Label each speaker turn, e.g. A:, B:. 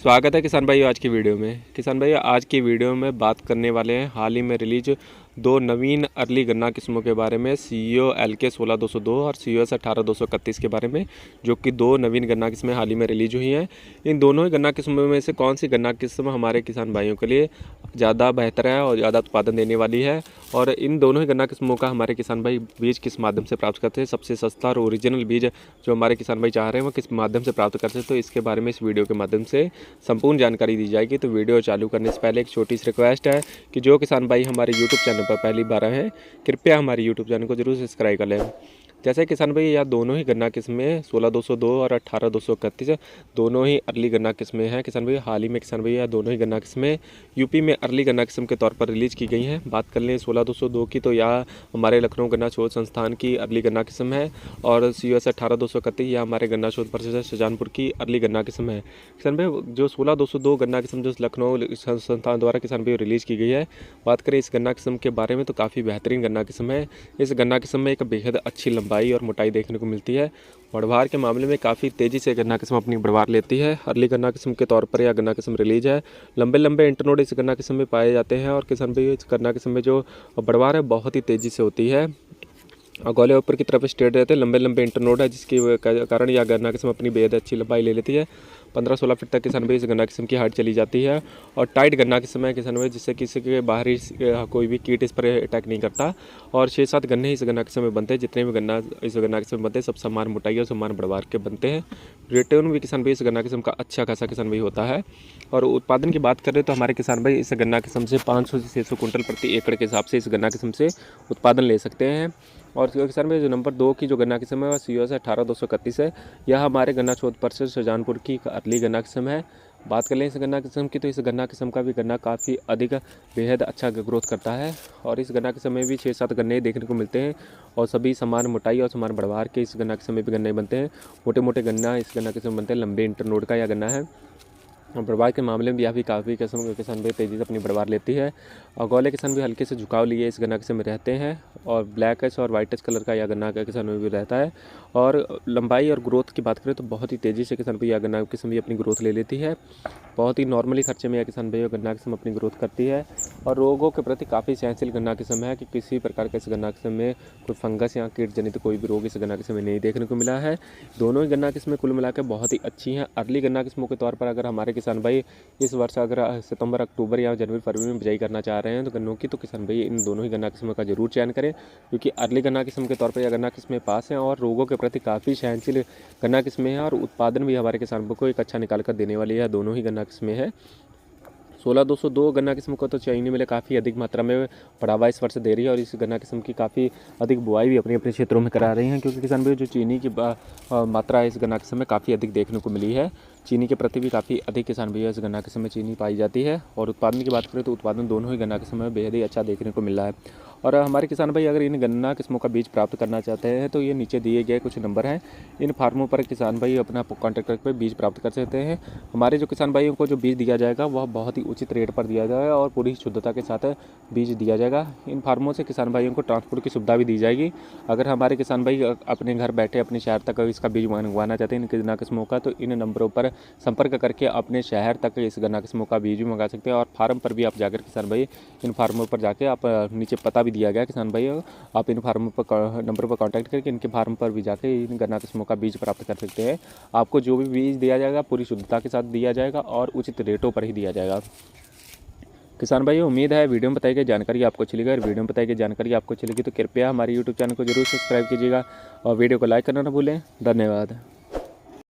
A: स्वागत है किसान भाइयों आज की वीडियो में। किसान भाइयों आज की वीडियो में बात करने वाले हैं हाल ही में रिलीज दो नवीन अर्ली गन्ना किस्मों के बारे में, CEO LK 16202 और COS 18231 के बारे में, जो कि दो नवीन गन्ना किस्में हाल ही में रिलीज हुई हैं। इन दोनों ही गन्ना किस्मों में से कौन सी गन्ना किस्म हमारे किसान भाइयों के लिए ज़्यादा बेहतर है और ज़्यादा उत्पादन देने वाली है, और इन दोनों ही गन्ना किस्मों का हमारे किसान भाई बीज किस माध्यम से प्राप्त करते हैं, सबसे सस्ता और ओरिजिनल बीज जो हमारे किसान भाई चाह रहे हैं वो किस माध्यम से प्राप्त करते हैं, तो इसके बारे में इस वीडियो के माध्यम से संपूर्ण जानकारी दी जाएगी। तो वीडियो चालू करने से पहले एक छोटी सी रिक्वेस्ट है कि जो किसान भाई हमारे यूट्यूब चैनल पर पहली बार आए हैं, कृपया हमारे यूट्यूब चैनल को जरूर सब्सक्राइब कर लें। जैसे किसान भाई यह दोनों ही गन्ना किस्में 16202 और 18231 दोनों ही अर्ली गन्ना किस्में हैं। किसान भाई हाल ही में किसान भाई यह दोनों ही गन्ना किस्में यूपी में अर्ली गन्ना किस्म के तौर पर रिलीज की गई हैं। बात कर लें 16202 की तो यह हमारे लखनऊ गन्ना शोध संस्थान की अर्ली गन्ना किस्म है, और COS 18231 यह हमारे गन्ना शोध परिषद शाहजहानपुर की अर्ली गन्ना किस्म है। किसान भाई जो 16202 गन्ना किस्म जो लखनऊ संस्थान द्वारा किसान भाई रिलीज की गई है, बात करें इस गन्ना किस्म के बारे में तो काफ़ी बेहतरीन गन्ना किस्म है। इस गन्ना किस्म में एक बेहद अच्छी लंबाई और मोटाई देखने को मिलती है। बढ़वार के मामले में काफ़ी तेज़ी से गन्ना किस्म अपनी बढ़वार लेती है। अर्ली गन्ना किस्म के तौर पर यह गन्ना किस्म रिलीज है। लंबे लंबे इंटरनोड इस गन्ना किस्म में पाए जाते हैं, और किसान भाई इस गन्ना किस्म में जो बढ़वार है बहुत ही तेज़ी से होती है और गोले ऊपर की तरफ स्ट्रेट रहते हैं। लंबे लंबे इंटरनोड है जिसके कारण यह गन्ना किस्म अपनी बेहद अच्छी लंबाई ले लेती है। 15-16 फीट तक किसान भाई इस गन्ना किस्म की हाइट चली जाती है, और टाइट गन्ना किस्म है किसान भाई जिससे किसी के बाहरी कोई भी कीट इस पर अटैक नहीं करता। और 6-7 गन्ने इस गन्ना किस्म में बनते हैं। जितने भी गन्ना इस गन्ना किस्म में बनते हैं सब समान मोटाई और समान बढ़वार के बनते हैं। रिटर्न भी किसान भाई इस गन्ना किस्म का अच्छा खासा किसान भाई होता है। और उत्पादन की बात करें तो हमारे किसान भाई इस गन्ना किस्म से 500 से 600 कुंटल प्रति एकड़ के हिसाब से इस गन्ना किस्म से उत्पादन ले सकते हैं। और किसान भाई जो नंबर 2 की जो गन्ना किस्म है वह COS 18231 है। यह हमारे गन्ना शोध परिषद शाहजहानपुर की अर्ली गन्ना किस्म है। बात कर लें इस गन्ना किस्म की तो इस गन्ना किस्म का भी गन्ना काफ़ी अधिक बेहद अच्छा ग्रोथ करता है, और इस गन्ना किस्म में भी 6-7 गन्ने देखने को मिलते हैं, और सभी समान मोटाई और समान बढ़वार के इस गन्ना किस्म में भी गन्ने बनते हैं। मोटे मोटे गन्ना इस गन्ना किस्म बनते हैं। लंबे इंटरनोड का यह गन्ना है, और बढ़वार के मामले में भी भी काफ़ी किस्म के किसान भी तेज़ी से अपनी बढ़वार लेती है। और गोले किसान भी हल्के से झुकाव लिए इस गन्ना किस्म में रहते हैं, और ब्लैक और वाइट कलर का यह गन्ना का किसान में भी रहता है। और लंबाई और ग्रोथ की बात करें तो बहुत ही तेज़ी से किसान भी यह गन्ना किस्म भी अपनी ग्रोथ ले लेती है। बहुत ही नॉर्मली खर्चे में यह किसान भाई गन्ना किस्म अपनी ग्रोथ करती है, और रोगों के प्रति काफ़ी सहनशील गन्ना किस्म है कि किसी प्रकार के इस गन्ना किस्म में कोई फंगस या कीट जनित कोई भी रोग इस गन्ना किस्म में नहीं देखने को मिला है। दोनों ही गन्ना किस्में कुल मिलाकर बहुत ही अच्छी हैं। अर्ली गन्ना किस्मों के तौर पर अगर हमारे किसान भाई इस वर्ष अगर सितंबर, अक्टूबर या जनवरी, फरवरी में बिजाई करना चाह रहे हैं तो गन्नों की, तो किसान भाई इन दोनों ही गन्ना किस्मों का जरूर चयन करें, क्योंकि अर्ली गन्ना किस्म के तौर पर यह गन्ना किस्में पास हैं और रोगों के प्रति काफ़ी सहनशील गन्ना किस्में हैं, और उत्पादन भी हमारे किसानों को एक अच्छा निकाल कर देने वाली है। दोनों ही गन्ना किस्में हैं। 16202 गन्ना किस्म को तो चीनी मिलें काफ़ी अधिक मात्रा में बढ़ावा इस वर्ष दे रही है, और इस गन्ना किस्म की काफ़ी अधिक बुआई भी अपने अपने क्षेत्रों में करा रही हैं, क्योंकि किसान भाई जो चीनी की मात्रा इस गन्ना किस्म में काफ़ी अधिक देखने को मिली है। चीनी के प्रति भी काफ़ी अधिक किसान भाई इस गन्ना किस्म में चीनी पाई जाती है। और उत्पादन की बात करें तो उत्पादन दोनों ही गन्ना किस्म में बेहद ही अच्छा देखने को मिल रहा है। और हमारे किसान भाई अगर इन गन्ना किस्मों का बीज प्राप्त करना चाहते हैं तो ये नीचे दिए गए कुछ नंबर हैं, इन फार्मों पर किसान भाई अपना कॉन्टैक्ट करके बीज प्राप्त कर सकते हैं। हमारे जो किसान भाइयों को जो बीज दिया जाएगा वह बहुत ही उचित रेट पर दिया जाएगा और पूरी शुद्धता के साथ बीज दिया जाएगा। इन फार्मों से किसान भाइयों को ट्रांसपोर्ट की सुविधा भी दी जाएगी। अगर हमारे किसान भाई अपने घर बैठे अपने शहर तक इसका बीज मंगवाना चाहते हैं इन गन्ना किस्मों का, तो इन नंबरों पर संपर्क करके अपने शहर तक इस गन्ना किस्मों का बीज भी मंगा सकते हैं। और फार्म पर भी आप जाकर किसान भाई इन फार्मों पर जाके आप नीचे पता भी दिया गया किसान भाई, आप इन फार्मों पर नंबर पर कांटेक्ट करके इनके फार्म पर भी जाके इन गन्ना किस्मों का बीज प्राप्त कर सकते हैं। आपको जो भी बीज दिया जाएगा पूरी शुद्धता के साथ दिया जाएगा और उचित रेटों पर ही दिया जाएगा। किसान भाई उम्मीद है वीडियो में बताई गई जानकारी आपको अच्छी लगी। अगर वीडियो में बताई गई जानकारी आपको अच्छी लगी तो कृपया हमारे यूट्यूब चैनल को जरूर सब्सक्राइब कीजिएगा और वीडियो को लाइक करना ना भूलें। धन्यवाद।